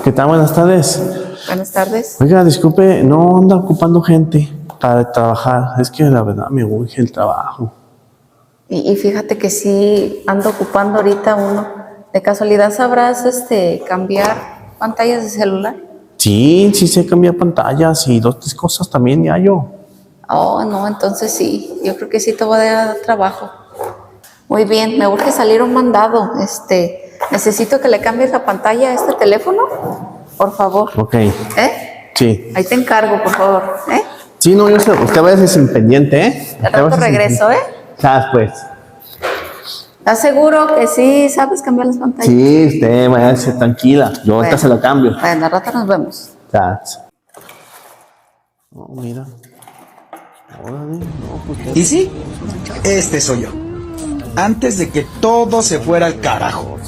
¿Qué tal? Buenas tardes. Buenas tardes. Oiga, disculpe, no anda ocupando gente para trabajar. Es que la verdad me urge el trabajo. Y fíjate que sí ando ocupando ahorita uno. ¿De casualidad sabrás cambiar pantallas de celular? Sí, sé cambiar pantallas y 2, 3 cosas también ya yo. Oh, no, entonces sí. Yo creo que sí te voy a dar trabajo. Muy bien, me urge salir un mandado. Necesito que le cambies la pantalla a este teléfono, por favor. Ok. Sí. Ahí te encargo, por favor. Sí, no, yo sé. Usted va a ser sin pendiente, ¿eh? De rato regreso, Ya, pues. ¿Estás seguro que sí sabes cambiar las pantallas? Sí, usted vaya a ser tranquila. Yo ahorita se lo cambio. Bueno, al rato nos vemos. Ya. Oh, mira. Órale, no, pues. ¿Y sí? Este soy yo. Antes de que todo se fuera al carajo.